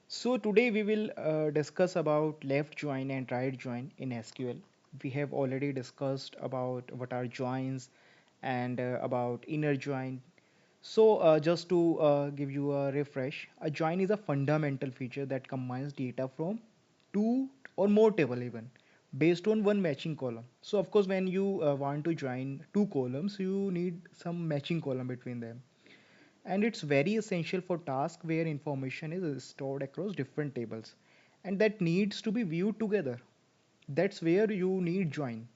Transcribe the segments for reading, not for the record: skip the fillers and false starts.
So today we will discuss about left join and right join in SQL. We have already discussed about what are joins and about inner join. So just to give you a refresh, a join is a fundamental feature that combines data from two or more table even based on one matching column. So of course when you want to join two columns, you need some matching column between them, and it's very essential for tasks where information is stored across different tables and that needs to be viewed together. That's where you need join.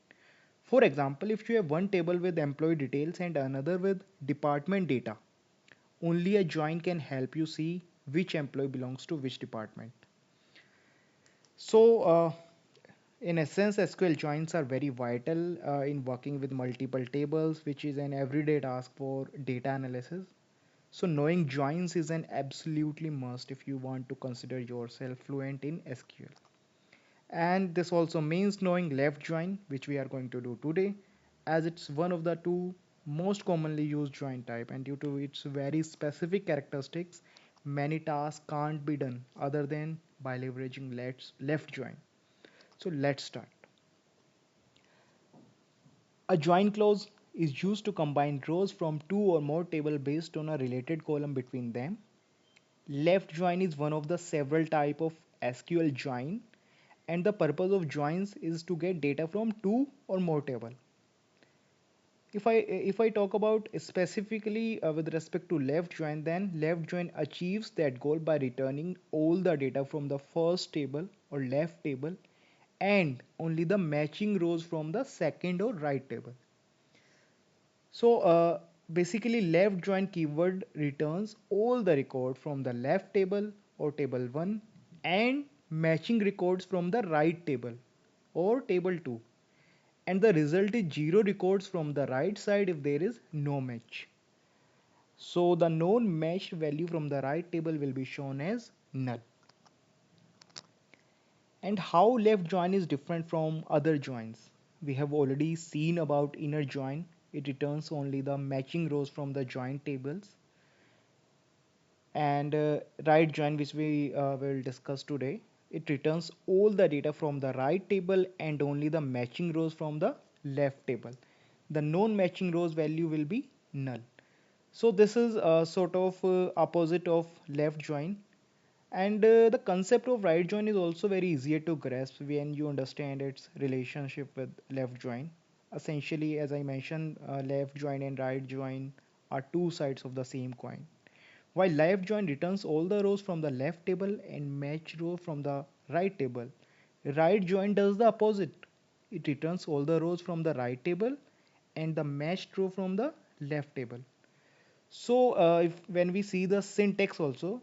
For example, if you have one table with employee details and another with department data, only a join can help you see which employee belongs to which department. So in essence, SQL joins are very vital in working with multiple tables, which is an everyday task for data analysis. So knowing joins is an absolutely must if you want to consider yourself fluent in SQL. And this also means knowing left join, which we are going to do today, as it's one of the two most commonly used join type, and due to its very specific characteristics, many tasks can't be done other than by leveraging left join. So let's start. A join clause is used to combine rows from two or more tables based on a related column between them. Left join is one of the several type of SQL join, and the purpose of joins is to get data from two or more table. If I talk about specifically with respect to left join, then left join achieves that goal by returning all the data from the first table or left table and only the matching rows from the second or right table. So basically left join keyword returns all the record from the left table or table 1 and matching records from the right table or table 2, and the result is 0 records from the right side if there is no match. So the known matched value from the right table will be shown as null. And how left join is different from other joins? We have already seen about inner join. It returns only the matching rows from the join tables. And right join, which we will discuss today, it returns all the data from the right table and only the matching rows from the left table. The non matching rows value will be null. So this is sort of opposite of left join, and the concept of right join is also very easier to grasp when you understand its relationship with left join. Essentially, as I mentioned, left join and right join are two sides of the same coin. While left join returns all the rows from the left table and match row from the right table, right join does the opposite. It returns all the rows from the right table and the matched row from the left table. So if when we see the syntax also,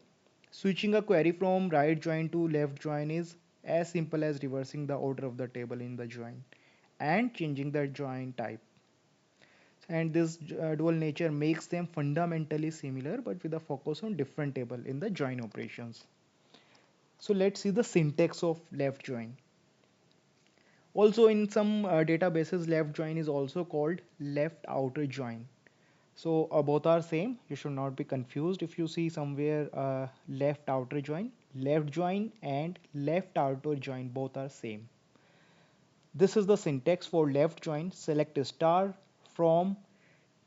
switching a query from right join to left join is as simple as reversing the order of the table in the join and changing the join type. And this dual nature makes them fundamentally similar but with a focus on different table in the join operations. So let's see the syntax of left join. Also in some databases, left join is also called left outer join. So both are same. You should not be confused if you see somewhere left join and left outer join both are same. This is the syntax for left join. Select a star from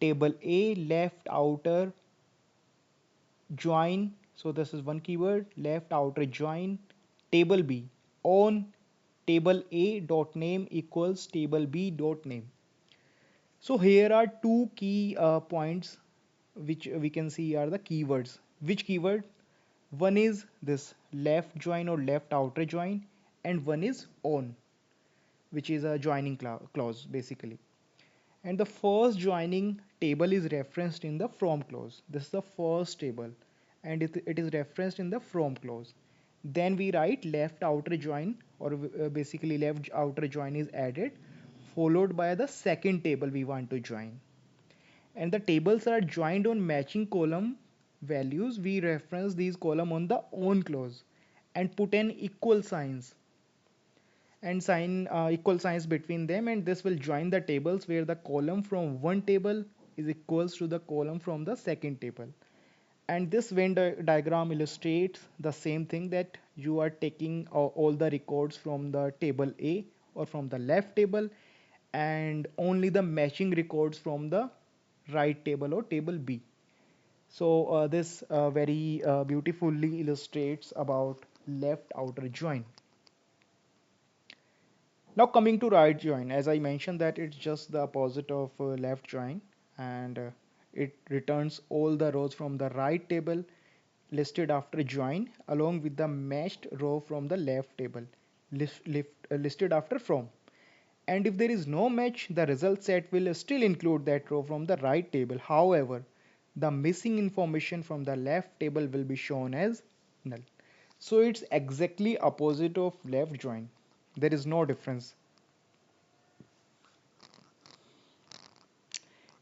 table A left outer join. So this is one keyword, left outer join table B on table A dot name equals table B dot name. So here are two key points which we can see are the keywords. Which keyword? One is this left join or left outer join, and one is on, which is a joining clause basically. And the first joining table is referenced in the from clause. This is the first table, and it is referenced in the from clause. Then we write left outer join, or basically left outer join is added, followed by the second table we want to join. And the tables are joined on matching column values. We reference these column on the on clause and put an equal signs and sign equal signs between them, and this will join the tables where the column from one table is equals to the column from the second table. And this Venn diagram illustrates the same thing, that you are taking all the records from the table A or from the left table, and only the matching records from the right table or table B. So this very beautifully illustrates about left outer join. Now coming to right join, as I mentioned that it's just the opposite of left join, and it returns all the rows from the right table listed after join along with the matched row from the left table listed after from. And if there is no match, the result set will still include that row from the right table. However, the missing information from the left table will be shown as null. So it's exactly opposite of left join. There is no difference.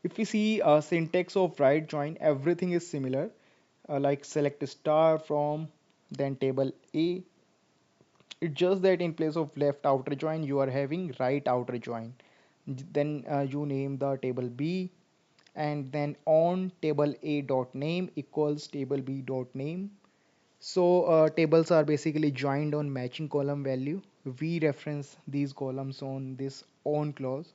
If we see syntax of right join, everything is similar, like select star from, then table A. It's just that in place of left outer join, you are having right outer join. Then you name the table B, and then on table A dot name equals table B dot name. So tables are basically joined on matching column value. We reference these columns on this on clause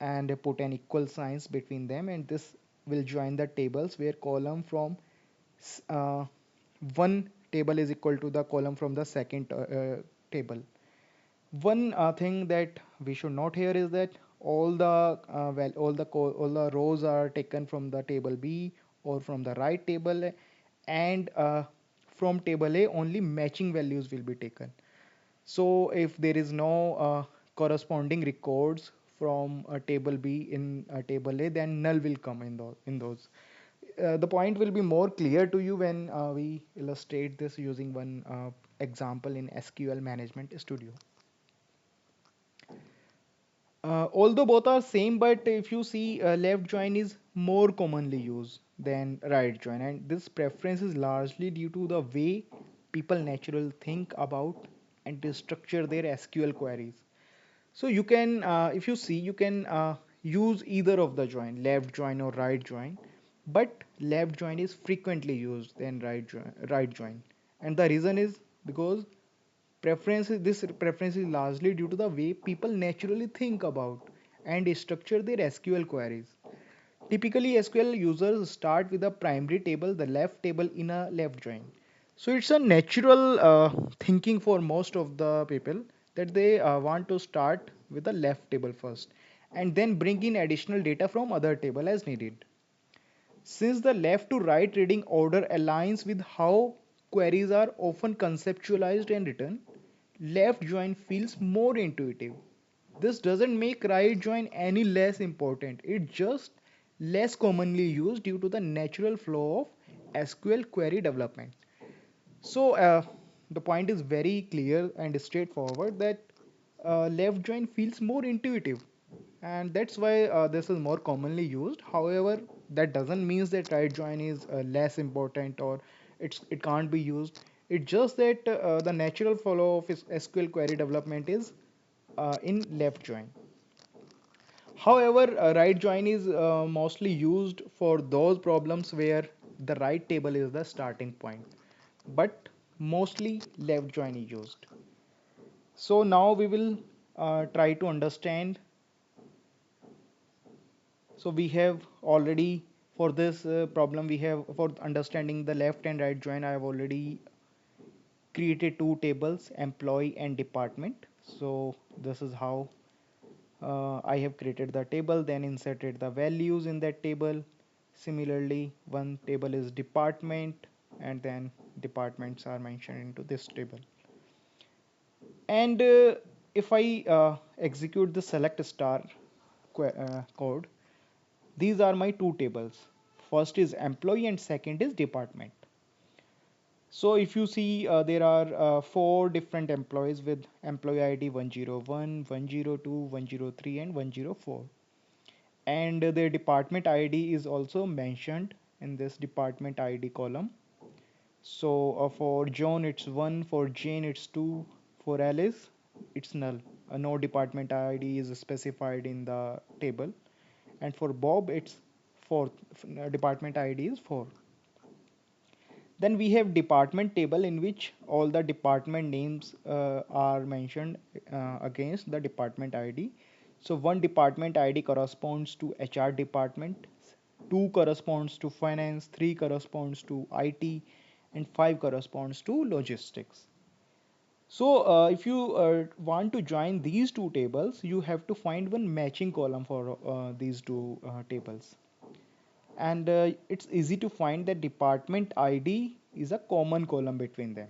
and put an equal signs between them, and this will join the tables where column from uh, one table is equal to the column from the second table. One thing that we should note here is that all the all the rows are taken from the table B or from the right table, and from table A only matching values will be taken. So if there is no corresponding records from a table B in a table A, then null will come in those. The point will be more clear to you when we illustrate this using one example in SQL Management Studio. Although both are same, but if you see left join is more commonly used than right join, and this preference is largely due to the way people naturally think about and to structure their SQL queries. So you can, if you see, you can use either of the join, left join or right join, but left join is frequently used than right join, and the reason is because this preference is largely due to the way people naturally think about and structure their SQL queries. Typically, SQL users start with a primary table, the left table in a left join. So it's a natural thinking for most of the people that they want to start with the left table first and then bring in additional data from other table as needed. Since the left to right reading order aligns with how queries are often conceptualized and written, left join feels more intuitive. This doesn't make right join any less important, it's just less commonly used due to the natural flow of SQL query development. So the point is very clear and straightforward that left join feels more intuitive, and that's why this is more commonly used. However, that doesn't mean that right join is less important or it can't be used. It's just that the natural flow of SQL query development is in left join. However, right join is mostly used for those problems where the right table is the starting point, but mostly left join is used. So now we will try to understand. So we have already, for this problem, we have, for understanding the left and right join, I have already created two tables, employee and department. So this is how I have created the table, then inserted the values in that table. Similarly, one table is department, and then departments are mentioned into this table. And if I execute the select star code, these are my two tables. First is employee and second is department. So if you see, there are four different employees with employee ID 101, 102, 103, and 104. And their department ID is also mentioned in this department ID column. So for John it's 1, for Jane it's 2, for Alice it's null. No department ID is specified in the table. And for Bob it's 4, department ID is 4. Then we have department table in which all the department names are mentioned against the department ID. So one department ID corresponds to HR department, two corresponds to finance, three corresponds to IT, and five corresponds to logistics. So if you want to join these two tables, you have to find one matching column for these two tables. And it's easy to find that department ID is a common column between them.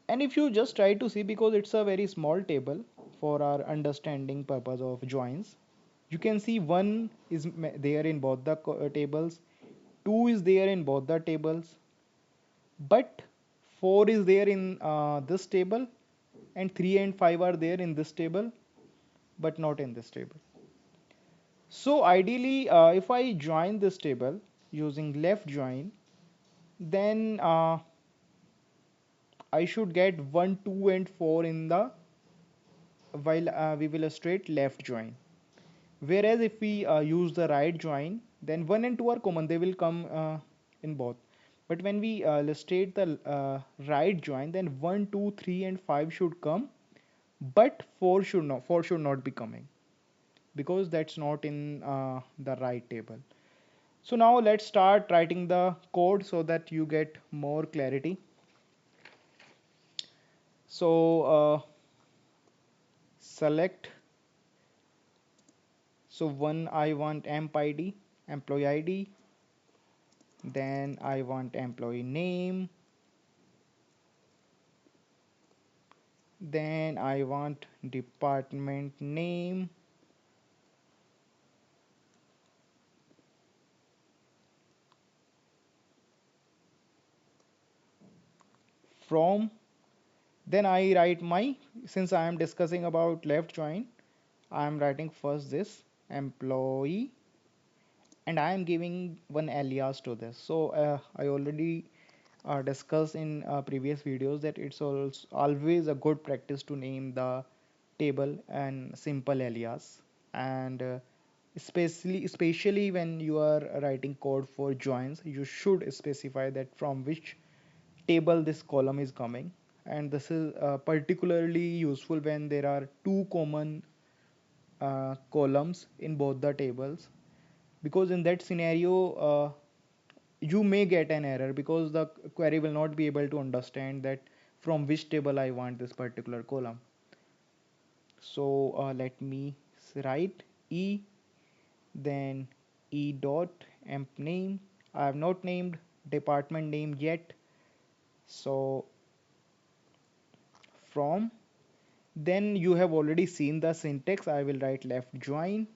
And if you just try to see, because it's a very small table for our understanding purpose of joins, you can see one is there in both the tables, two is there in both the tables, but 4 is there in this table, and 3 and 5 are there in this table but not in this table. So ideally if I join this table using left join, then I should get 1, 2 and 4 in the, while we will illustrate left join. Whereas if we use the right join, then 1 and 2 are common, they will come in both. But when we illustrate the right join, then 1, 2, 3 and 5 should come, but 4 should not be coming, because that's not in the right table. So now let's start writing the code so that you get more clarity. So select, so one I want emp ID, employee ID, then I want employee name, then I want department name, from, then I write my, since I am discussing about left join, I am writing first this employee, and I am giving one alias to this. So I already discussed in previous videos that it's also always a good practice to name the table and simple alias, and especially when you are writing code for joins, you should specify that from which table this column is coming. And this is particularly useful when there are two common columns in both the tables, because in that scenario you may get an error, because the query will not be able to understand that from which table I want this particular column. So let me write e, then e dot emp name. I have not named department name yet, so from, then you have already seen the syntax. I will write left join,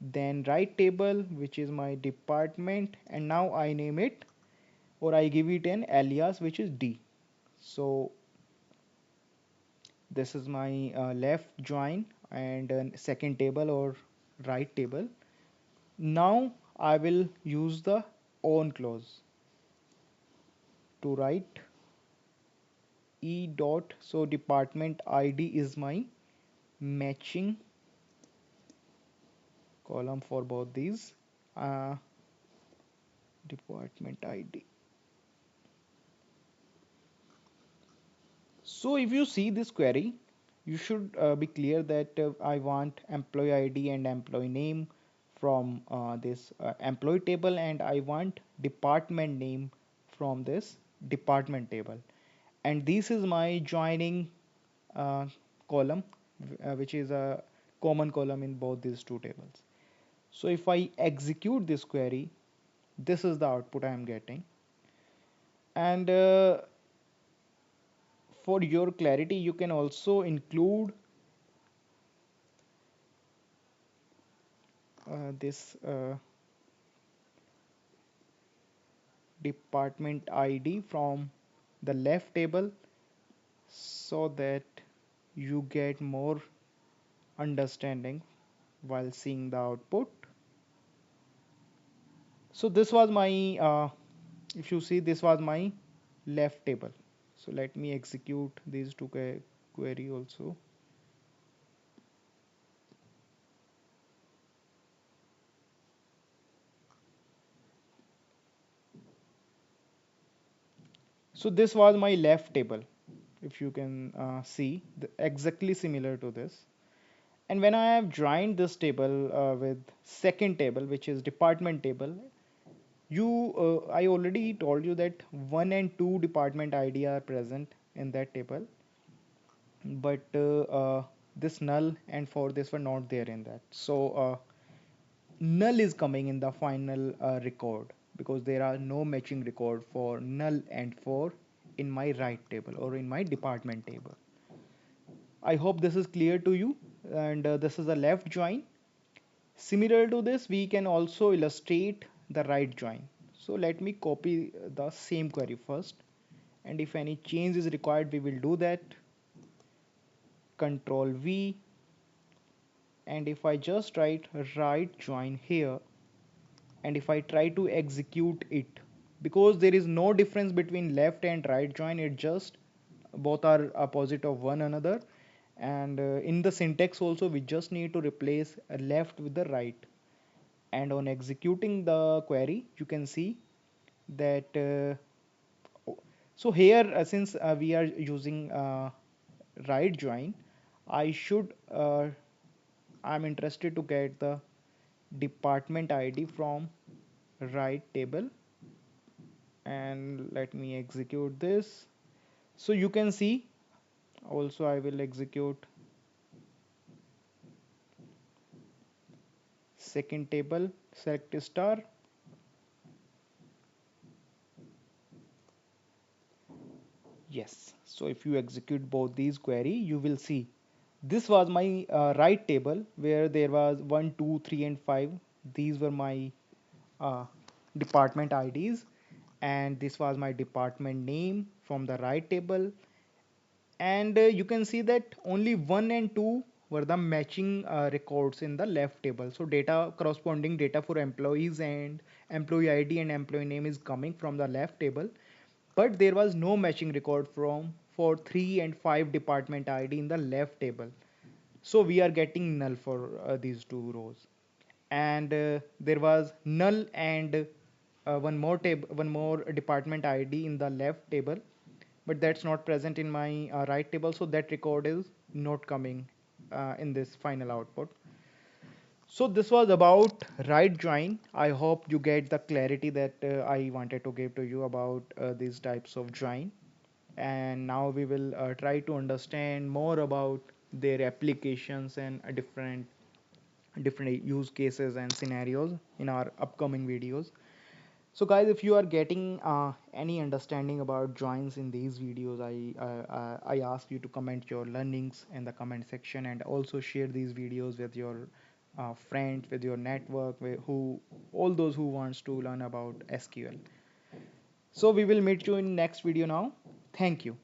then right table, which is my department, and now I name it, or I give it an alias which is D. So this is my left join and second table or right table. Now I will use the on clause to write e dot, so department ID is my matching column for both these uh, department ID. So if you see this query, you should be clear that I want employee ID and employee name from this employee table, and I want department name from this department table. And this is my joining uh, column, which is a common column in both these two tables. So if I execute this query, this is the output I am getting. And for your clarity, you can also include this department ID from the left table, so that you get more understanding while seeing the output. So this was my if you see, this was my left table. So let me execute these two query also. So this was my left table, if you can see, exactly similar to this. And when I have joined this table with second table, which is department table, I already told you that 1 and 2 department ID are present in that table, but this null and for this were not there in that. So null is coming in the final record because there are no matching record for null and for in my right table or in my department table. I hope this is clear to you, and this is a left join. Similar to this, we can also illustrate the right join. So let me copy the same query first, and if any change is required we will do that. Control V, and if I just write right join here, and if I try to execute it, because there is no difference between left and right join, it just both are opposite of one another, and in the syntax also we just need to replace left with the right. And on executing the query you can see that so here since we are using right join, I should I'm interested to get the department ID from right table, and let me execute this. So you can see also I will execute second table, select star. Yes, so if you execute both these query you will see this was my right table where there was 1 2 3 and 5. These were my uh, department IDs, and this was my department name from the right table. And you can see that only 1 and 2 were the matching records in the left table. So data, corresponding data for employees and employee ID and employee name is coming from the left table, but there was no matching record from for 3 and 5 department ID in the left table. So we are getting null for these two rows. And there was null and one more department ID in the left table, but that's not present in my right table, so that record is not coming in this final output. So this was about right join. I hope you get the clarity that I wanted to give to you about these types of join. And now we will try to understand more about their applications and different use cases and scenarios in our upcoming videos. So guys, if you are getting any understanding about joins in these videos, I ask you to comment your learnings in the comment section, and also share these videos with your friends, with your network, who all those who wants to learn about SQL. So we will meet you in next video now. Thank you.